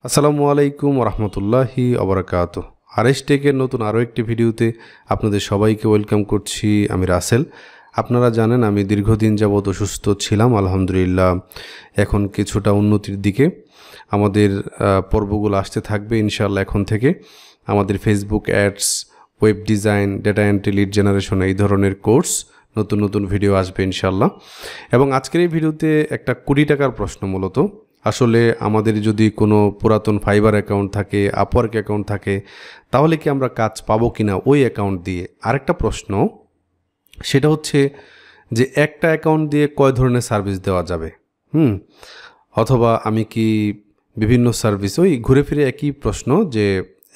আসসালামু আলাইকুম রহমতুল্লাহি অবরাকাত। আরএসটেকের নতুন আরও একটি ভিডিওতে আপনাদের সবাইকে ওয়েলকাম করছি। আমি রাসেল। আপনারা জানেন আমি দীর্ঘদিন যাবৎ অসুস্থ ছিলাম। আলহামদুলিল্লাহ এখন কিছুটা উন্নতির দিকে। আমাদের পর্বগুলো আসতে থাকবে ইনশাআল্লাহ এখন থেকে। আমাদের Facebook ads, web design, data entry, lead generation এই ধরনের কোর্স নতুন নতুন ভিডিও আসবে ইনশাআল্লাহ। এবং আজকের এই ভিডিওতে একটা 20 টাকার প্রশ্ন। মূলত আসলে আমাদের যদি কোনো পুরাতন ফাইবার অ্যাকাউন্ট থাকে, আপওয়ার্ক অ্যাকাউন্ট থাকে, তাহলে কি আমরা কাজ পাবো কিনা ওই অ্যাকাউন্ট দিয়ে। আরেকটা প্রশ্ন সেটা হচ্ছে যে একটা অ্যাকাউন্ট দিয়ে কয় ধরনের সার্ভিস দেওয়া যাবে, অথবা আমি কি বিভিন্ন সার্ভিস, ওই ঘুরে ফিরে একই প্রশ্ন যে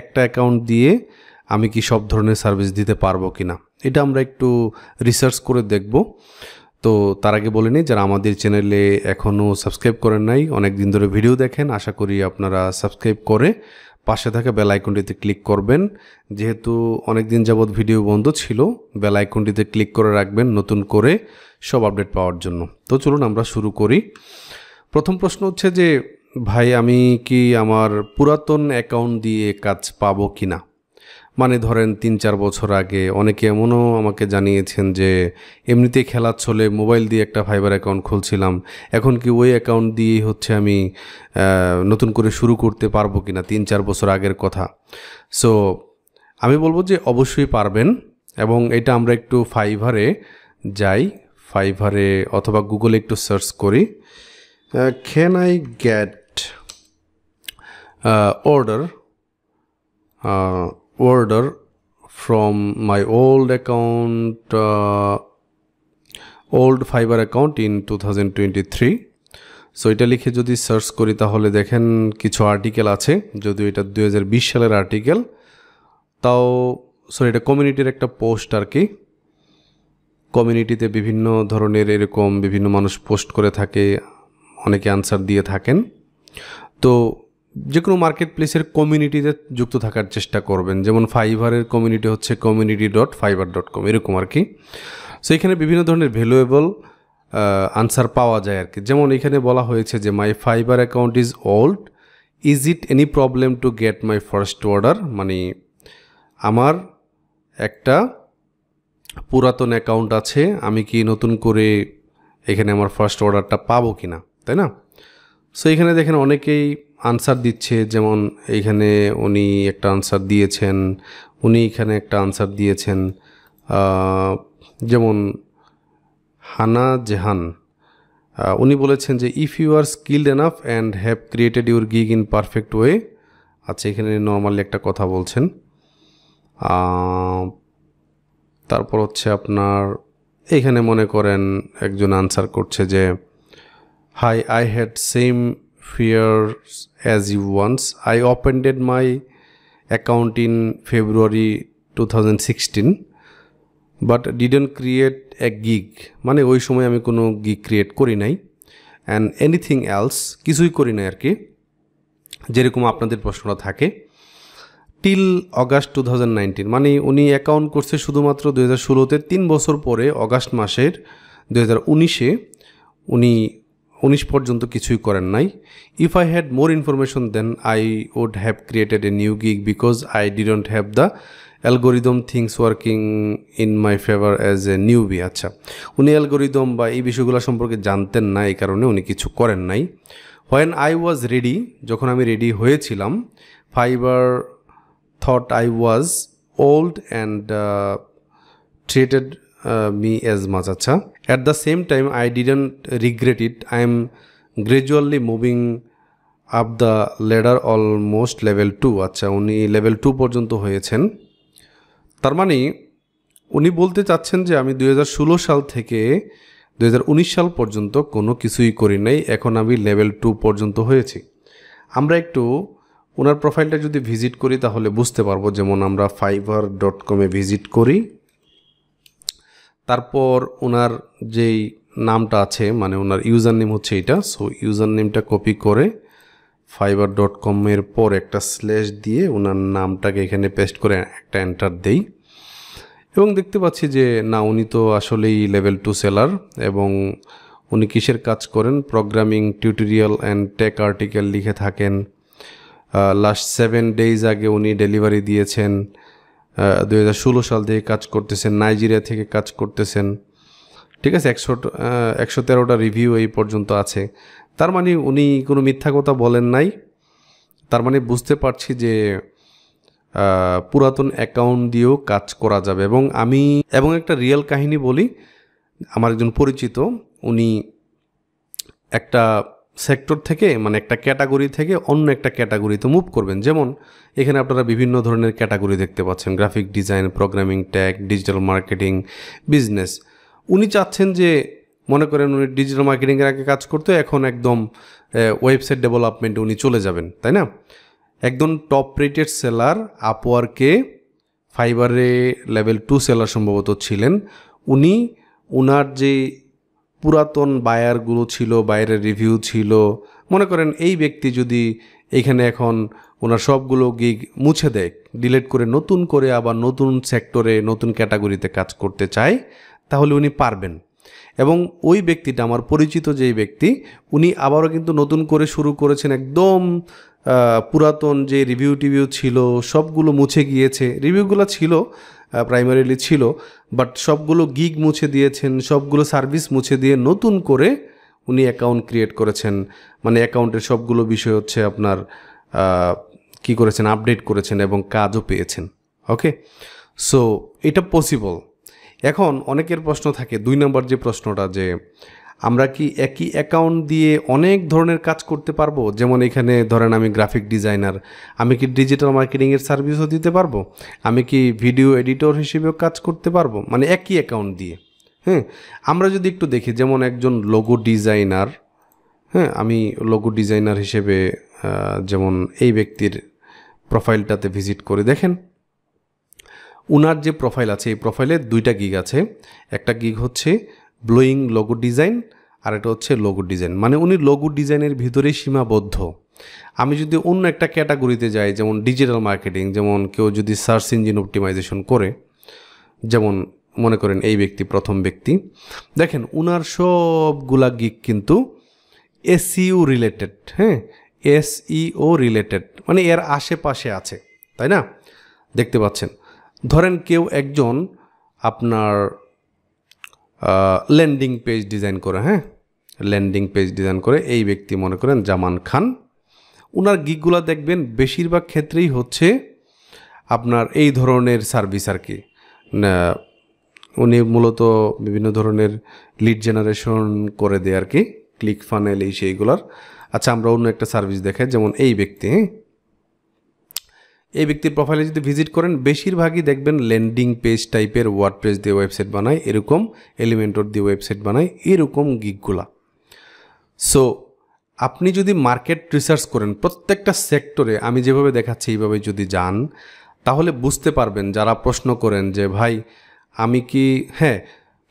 একটা অ্যাকাউন্ট দিয়ে আমি কি সব ধরনের সার্ভিস দিতে পারবো কিনা। এটা আমরা একটু রিসার্চ করে দেখব। তো তার আগে বলে নিই, যারা আমাদের চ্যানেলে এখনও সাবস্ক্রাইব করেন নাই, অনেক দিন ধরে ভিডিও দেখেন, আশা করি আপনারা সাবস্ক্রাইব করে পাশে থাকা বেল আইকনটিতে ক্লিক করবেন। যেহেতু অনেক দিন যাবৎ ভিডিও বন্ধ ছিল, বেল আইকনটিতে ক্লিক করে রাখবেন নতুন করে সব আপডেট পাওয়ার জন্য। তো চলুন আমরা শুরু করি। প্রথম প্রশ্ন হচ্ছে যে ভাই আমি কি আমার পুরাতন অ্যাকাউন্ট দিয়ে কাজ পাবো কিনা। মানে ধরেন 3-4 বছর আগে অনেকে এমনও আমাকে জানিয়েছেন যে এমনিতেই খেলার ছলে মোবাইল দিয়ে একটা ফাইবার অ্যাকাউন্ট খুলছিলাম, এখন কি ওই অ্যাকাউন্ট দিয়েই হচ্ছে আমি নতুন করে শুরু করতে পারবো কিনা, 3-4 বছর আগের কথা। সো আমি বলবো যে অবশ্যই পারবেন। এবং এটা আমরা একটু ফাইভারে যাই, ফাইভারে অথবা গুগলে একটু সার্চ করি, can I get order from my old account, old fiber account in 2023. So এটা লিখে যদি সার্চ করি তাহলে দেখেন কিছু আর্টিকেল আছে, যদিও এটা 2020 সালের আর্টিকেল, তাও এটা কমিউনিটির একটা পোস্ট আর কি। কমিউনিটিতে বিভিন্ন ধরনের এরকম বিভিন্ন মানুষ পোস্ট করে থাকে, অনেকে আনসার দিয়ে থাকেন। তো যে কোনো মার্কেট প্লেসের কমিউনিটিতে যুক্ত থাকার চেষ্টা করবেন। যেমন ফাইভারের কমিউনিটি হচ্ছে community.fiverr.com এরকম আর কি। সো এখানে বিভিন্ন ধরনের ভ্যালুয়েবল আনসার পাওয়া যায় আর কি। যেমন এখানে বলা হয়েছে যে my fiber account is old, is it any problem to get my first order. মানে আমার একটা পুরাতন অ্যাকাউন্ট আছে, আমি কি নতুন করে এখানে আমার ফার্স্ট অর্ডারটা পাবো কিনা, তাই না? সো এখানে দেখেন অনেকেই আনসার দিচ্ছে। যেমন এইখানে উনি একটা আনসার দিয়েছেন, উনি এখানে একটা আনসার দিয়েছেন। যেমন হানা জেহান, উনি বলেছেন যে if you are skilled enough and have created your gig in perfect way. আচ্ছা, এখানে নর্মালি একটা কথা বলছেন। তারপর হচ্ছে আপনার এখানে মনে করেন একজন আনসার করছে যে hi, I had same fears as you once. I opened my account in February 2016 but didn't create a gig. মানে ওই সময় আমি কোনো গিগ ক্রিয়েট করি নাই, and anything else কিছুই করি নাই আর কি, যেরকম আপনাদের প্রশ্নটা থাকে। টিল অগাস্ট 2019, মানে উনি অ্যাকাউন্ট করছে শুধুমাত্র 2016-তে, 3 বছর পরে অগাস্ট মাসের 2019-এ উনি 19 পর্যন্ত কিছুই করেন নাই। If I had more information then I would have created a new gig because I didn't have the algorithm things working in my favour as a newbie. আচ্ছা, উনি অ্যালগোরিদম বা এই বিষয়গুলো সম্পর্কে জানতেন না, এই কারণে উনি কিছু করেন নাই। হোয়েন আই ওয়াজ রেডি, যখন আমি রেডি হয়েছিলাম, fibre thought I was old and treated me as much. আচ্ছা, at the same time I didn't regret it. I am gradually moving up the ladder almost level 2. আচ্ছা, উনি level 2 পর্যন্ত হয়েছেন। তার মানে উনি বলতে চাচ্ছেন যে আমি 2016 সাল থেকে 2019 সাল পর্যন্ত কোনো কিছুই করি নাই, এখন আমি লেভেল 2 পর্যন্ত হয়েছি। আমরা একটু ওনার প্রোফাইলটা যদি ভিজিট করি তাহলে বুঝতে পারবো। যেমন আমরা fiverr.com-এ ভিজিট করি, তারপর ওনার যেই নামটা আছে, মানে ওনার ইউজার নেম হচ্ছে এটা। সো ইউজার নেমটা কপি করে fiverr.com-এর পর একটা স্ল্যাশ দিয়ে ওনার নামটাকে এখানে পেস্ট করে একটা এন্টার দেই, এবং দেখতে পাচ্ছি যে না, উনি তো আসলেই লেভেল 2 সেলার। এবং উনি কিসের কাজ করেন? Programming, tutorial and tech article লিখে থাকেন। লাস্ট 7 days আগে উনি ডেলিভারি দিয়েছেন। 2016 সাল থেকে কাজ করতেছেন, নাইজেরিয়া থেকে কাজ করতেছেন। ঠিক আছে, 113টা রিভিউ এই পর্যন্ত আছে। তার মানে উনি কোনো মিথ্যা কথা বলেন নাই। তার মানে বুঝতে পারছি যে পুরাতন অ্যাকাউন্ট দিয়েও কাজ করা যাবে। এবং একটা রিয়েল কাহিনী বলি, আমার একজন পরিচিত, উনি একটা সেক্টর থেকে মানে একটা ক্যাটাগরি থেকে অন্য একটা ক্যাটাগরিতে মুভ করবেন। যেমন এখানে আপনারা বিভিন্ন ধরনের ক্যাটাগরি দেখতে পাচ্ছেন, graphic design, programming, tag, digital marketing, business. উনি চাচ্ছেন যে মনে করেন উনি ডিজিটাল মার্কেটিংয়ের আগে কাজ করতে, এখন একদম ওয়েবসাইট ডেভেলপমেন্টে উনি চলে যাবেন, তাই না? একদম টপ রেটেড সেলার, আপওয়ার্কে, ফাইবারে লেভেল 2 সেলার সম্ভবত ছিলেন। উনি উনার যে পুরাতন বায়ারগুলো ছিল, বাইরের রিভিউ ছিল, মনে করেন এই ব্যক্তি যদি এইখানে এখন ওনার সবগুলো গিগ মুছে দেয়, ডিলিট করে নতুন করে আবার নতুন সেক্টরে নতুন ক্যাটাগরিতে কাজ করতে চায়, তাহলে উনি পারবেন। এবং ওই ব্যক্তিটা, আমার পরিচিত যেই ব্যক্তি, উনি আবারও কিন্তু নতুন করে শুরু করেছেন। একদম পুরাতন যে রিভিউ ছিল সবগুলো মুছে গিয়েছে। রিভিউগুলো ছিল প্রাইমারিলি ছিল, বাট সবগুলো গিগ মুছে দিয়েছেন, সবগুলো সার্ভিস মুছে দিয়ে নতুন করে উনি অ্যাকাউন্ট ক্রিয়েট করেছেন। মানে অ্যাকাউন্টের সবগুলো বিষয় হচ্ছে আপনার কি করেছেন, আপডেট করেছেন এবং কাজও পেয়েছেন। ওকে, সো এটা পসিবল। এখন অনেকের প্রশ্ন থাকে, 2 নম্বর যে প্রশ্নটা, যে আমরা কি একই অ্যাকাউন্ট দিয়ে অনেক ধরনের কাজ করতে পারবো? যেমন এখানে ধরেন আমি গ্রাফিক ডিজাইনার, আমি কি ডিজিটাল মার্কেটিংয়ের সার্ভিসও দিতে পারবো? আমি কি ভিডিও এডিটর হিসেবেও কাজ করতে পারবো? মানে একই অ্যাকাউন্ট দিয়ে। হ্যাঁ, আমরা যদি একটু দেখি, যেমন একজন লোগো ডিজাইনার, হ্যাঁ, আমি লোগো ডিজাইনার হিসেবে যেমন এই ব্যক্তির প্রোফাইলটাতে ভিজিট করে দেখেন, উনার যে প্রোফাইল আছে, এই প্রোফাইলে 2টা গিগ আছে। একটা গিগ হচ্ছে ব্লোয়িং লোগো ডিজাইন, আর এটা হচ্ছে লোগো ডিজাইন। মানে উনি লোগো ডিজাইনের ভিতরেই সীমাবদ্ধ। আমি যদি অন্য একটা ক্যাটাগরিতে যাই, যেমন ডিজিটাল মার্কেটিং, যেমন কেউ যদি সার্চ ইঞ্জিন অপটিমাইজেশন করে, যেমন মনে করেন এই ব্যক্তি, প্রথম ব্যক্তি, দেখেন উনার সবগুলা গিগ কিন্তু এসইও রিলেটেড। হ্যাঁ, এসইও রিলেটেড, মানে এর আশেপাশে আছে, তাই না? দেখতে পাচ্ছেন। ধরেন কেউ একজন আপনার ল্যান্ডিং পেজ ডিজাইন করে, হ্যাঁ, ল্যান্ডিং পেজ ডিজাইন করে, এই ব্যক্তি মনে করেন জামান খান। ওনার গিগগুলো দেখবেন বেশিরভাগ ক্ষেত্রেই হচ্ছে আপনার এই ধরনের সার্ভিস আর কি। উনি মূলত বিভিন্ন ধরনের লিড জেনারেশন করে দেয় আর কি, ক্লিক ফানেল, এই সেইগুলার। আচ্ছা, আমরা অন্য একটা সার্ভিস দেখাই, যেমন এই ব্যক্তি, হ্যাঁ, এই ব্যক্তির প্রোফাইলে যদি ভিজিট করেন, বেশিরভাগই দেখবেন ল্যান্ডিং পেজ টাইপের, ওয়ার্ডপ্রেস দিয়ে ওয়েবসাইট বানায়, এরকম এলিমেন্টর দিয়ে ওয়েবসাইট বানায়, এরকম গিগগুলা। সো আপনি যদি মার্কেট রিসার্চ করেন, প্রত্যেকটা সেক্টরে আমি যেভাবে দেখাচ্ছি এইভাবে যদি যান, তাহলে বুঝতে পারবেন, যারা প্রশ্ন করেন যে ভাই আমি কি, হ্যাঁ,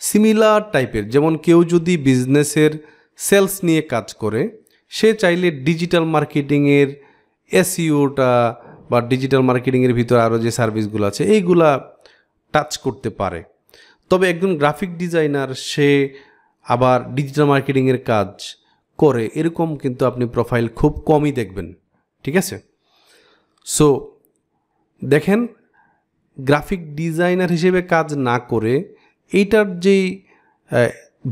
সিমিলার টাইপের, যেমন কেউ যদি বিজনেসের সেলস নিয়ে কাজ করে, সে চাইলে ডিজিটাল মার্কেটিংয়ের এসইওটা বা ডিজিটাল মার্কেটিংয়ের ভিতরে আরও যে সার্ভিসগুলো আছে এইগুলা টাচ করতে পারে। তবে একজন গ্রাফিক ডিজাইনার, সে আবার ডিজিটাল মার্কেটিংয়ের কাজ করে, এরকম কিন্তু আপনি প্রোফাইল খুব কমই দেখবেন। ঠিক আছে, সো দেখেন, গ্রাফিক ডিজাইনার হিসেবে কাজ না করে এইটার যেই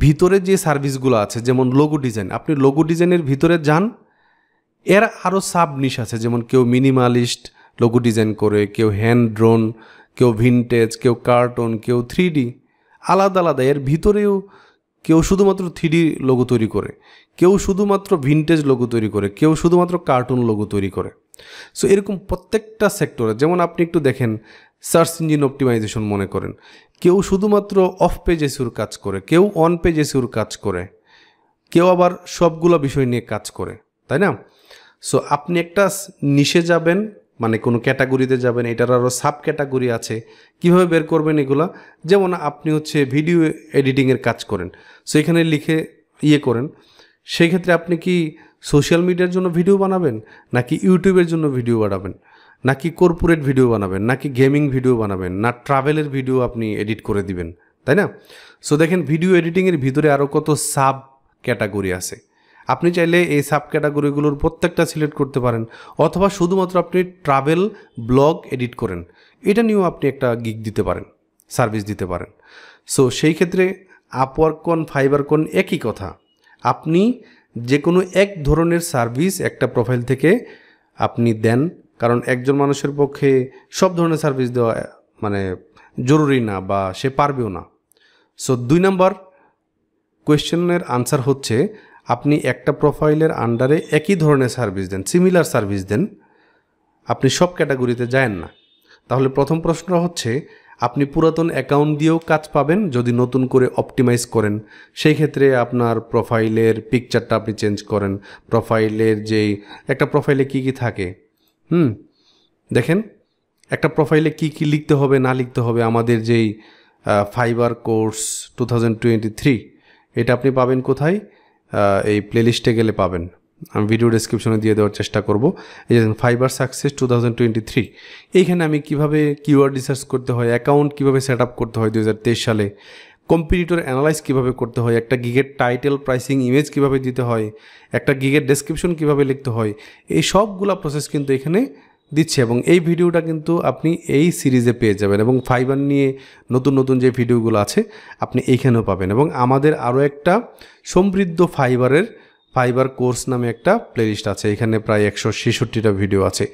ভিতরে যে সার্ভিসগুলো আছে, যেমন লোগো ডিজাইন, আপনি লোগো ডিজাইনের ভিতরে যান, এর আরও সাব নিশ আছে। যেমন কেউ মিনিমালিস্ট লোগো ডিজাইন করে, কেউ হ্যান্ড ড্রোন, কেউ ভিনটেজ, কেউ কার্টুন, কেউ 3D, আলাদা আলাদা। এর ভিতরেও কেউ শুধুমাত্র 3D লোগো তৈরি করে, কেউ শুধুমাত্র ভিনটেজ লোগো তৈরি করে, কেউ শুধুমাত্র কার্টুন লোগো তৈরি করে। সো এরকম প্রত্যেকটা সেক্টরে, যেমন আপনি একটু দেখেন সার্চ ইঞ্জিন অপটিমাইজেশন, মনে করেন কেউ শুধুমাত্র অফ পেজ এসইওর কাজ করে, কেউ অন পেজ এসইওর কাজ করে, কেউ আবার সবগুলো বিষয় নিয়ে কাজ করে, তাই না? সো আপনি একটা নিশে যাবেন, মানে কোনো ক্যাটাগরিতে যাবেন, এটার আরও সাব ক্যাটাগরি আছে। কিভাবে বের করবেন এগুলা? যেমন আপনি হচ্ছে ভিডিও এডিটিংয়ের কাজ করেন, সো এখানে লিখে করেন, সেই ক্ষেত্রে আপনি কি সোশ্যাল মিডিয়ার জন্য ভিডিও বানাবেন, নাকি ইউটিউবের জন্য ভিডিও বানাবেন, নাকি কর্পোরেট ভিডিও বানাবেন, নাকি গেমিং ভিডিও বানাবেন, না ট্রাভেলের ভিডিও আপনি এডিট করে দিবেন, তাই না? সো দেখেন ভিডিও এডিটিংয়ের ভিতরে আরও কত সাব ক্যাটাগরি আছে। আপনি চাইলে এই সাব ক্যাটাগরিগুলোর প্রত্যেকটা সিলেক্ট করতে পারেন, অথবা শুধুমাত্র আপনি ট্রাভেল ব্লগ এডিট করেন, এটা নিয়েও আপনি একটা গিগ দিতে পারেন, সার্ভিস দিতে পারেন। সো সেই ক্ষেত্রে আপওয়ার্ক কোন ফাইবার কোন একই কথা, আপনি যে কোনো এক ধরনের সার্ভিস একটা প্রোফাইল থেকে আপনি দেন, কারণ একজন মানুষের পক্ষে সব ধরনের সার্ভিস দেওয়া মানে জরুরি না বা সে পারবেও না। সো 2 নম্বর কোয়েশ্চেনের আনসার হচ্ছে আপনি একটা প্রোফাইলের আন্ডারে একই ধরনের সার্ভিস দেন, সিমিলার সার্ভিস দেন, আপনি সব ক্যাটাগরিতে যায়েন না। তাহলে প্রথম প্রশ্ন হচ্ছে আপনি পুরাতন অ্যাকাউন্ট দিয়েও কাজ পাবেন যদি নতুন করে অপটিমাইজ করেন। সেই ক্ষেত্রে আপনার প্রোফাইলের পিকচারটা আপনি চেঞ্জ করেন, প্রোফাইলের যেই একটা প্রোফাইলে কি কি থাকে দেখেন একটা প্রোফাইলে কি কি লিখতে হবে না লিখতে হবে, আমাদের যেই ফাইবার কোর্স 2023 এটা আপনি পাবেন কোথায়, এই প্লেলিস্টে গেলে পাবেন, আমি ভিডিও ডেসক্রিপশনে দিয়ে দেওয়ার চেষ্টা করব। এই যে ফাইবার সাকসেস 2023, এইখানে আমি কিভাবে কিওয়ার্ড রিসার্চ করতে হয়, অ্যাকাউন্ট কিভাবে সেট আপ করতে হয় 2023 সালে, কম্পিটিটর অ্যানালাইজ কিভাবে করতে হয়, একটা গিগের টাইটেল প্রাইসিং ইমেজ কিভাবে দিতে হয়, একটা গিগের ডেসক্রিপশন কিভাবে লিখতে হয়, এই সবগুলা প্রসেস কিন্তু এখানে দিচ্ছে। এবং এই ভিডিওটা কিন্তু আপনি এই সিরিজে পেয়ে যাবেন, এবং ফাইবার নিয়ে নতুন নতুন যে ভিডিওগুলো আছে আপনি এইখানেও পাবেন। এবং আমাদের আরও একটা সমৃদ্ধ ফাইবার কোর্স নামে একটা প্লেলিস্ট আছে, এখানে প্রায় 166টা ভিডিও আছে,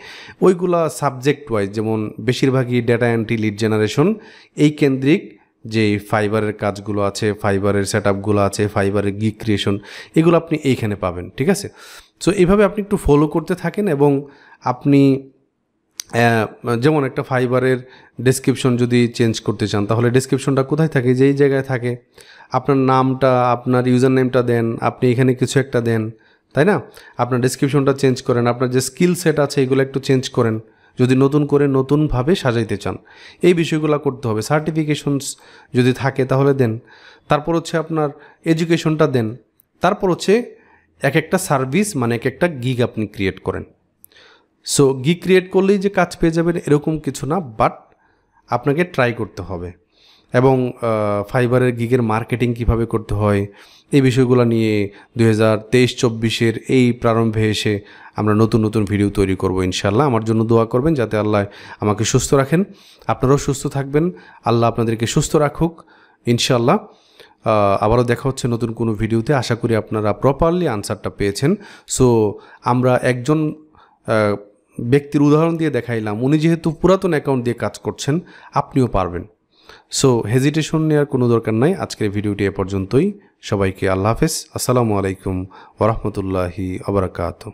ওইগুলা সাবজেক্ট ওয়াইজ, যেমন বেশিরভাগই ডেটা এন্ট্রি, লিড জেনারেশন, এই কেন্দ্রিক যে ফাইবারের কাজগুলো আছে, ফাইবারের সেট আপগুলো আছে, ফাইবারের গিগ ক্রিয়েশন, এগুলো আপনি এইখানে পাবেন, ঠিক আছে। সো এইভাবে আপনি একটু ফলো করতে থাকেন, এবং আপনি যেমন একটা ফাইবারের ডেসক্রিপশন যদি চেঞ্জ করতে চান, তাহলে ডেসক্রিপশনটা কোথায় থাকে, যেই জায়গায় থাকে, আপনার নামটা, আপনার ইউজার নেমটা দেন, আপনি এখানে কিছু একটা দেন, তাই না, আপনার ডেসক্রিপশনটা চেঞ্জ করেন, আপনার যে স্কিল সেট আছে এগুলো একটু চেঞ্জ করেন, যদি নতুন করে নতুনভাবে সাজাইতে চান, এই বিষয়গুলো করতে হবে। সার্টিফিকেশনস যদি থাকে তাহলে দেন, তারপর হচ্ছে আপনার এডুকেশনটা দেন, তারপর হচ্ছে এক একটা সার্ভিস মানে এক একটা গিগ আপনি ক্রিয়েট করেন। সো গিগ ক্রিয়েট করলেই যে কাজ পেয়ে যাবেন এরকম কিছু না, বাট আপনাকে ট্রাই করতে হবে। এবং ফাইবারের গিগের মার্কেটিং কিভাবে করতে হয় এই বিষয়গুলো নিয়ে 2023-24 এই প্রারম্ভে এসে আমরা নতুন নতুন ভিডিও তৈরি করব ইনশাআল্লাহ। আমার জন্য দোয়া করবেন যাতে আল্লাহ আমাকে সুস্থ রাখেন, আপনারাও সুস্থ থাকবেন, আল্লাহ আপনাদেরকে সুস্থ রাখুক ইনশাআল্লাহ। আবারও দেখা হচ্ছে নতুন কোনো ভিডিওতে, আশা করি আপনারা প্রপারলি আনসারটা পেয়েছেন। সো আমরা একজন ব্যক্তির উদাহরণ দিয়ে দেখাইলাম, উনি যেহেতু পুরাতন অ্যাকাউন্ট দিয়ে কাজ করছেন, আপনিও পারবেন। সো হেজিটেশন নেওয়ার কোনো দরকার নাই। আজকের ভিডিওটি এ পর্যন্তই। সবাইকে আল্লাহ হাফেজ, আসসালামু আলাইকুম ওয়া রাহমাতুল্লাহি ওয়া বারাকাতুহু।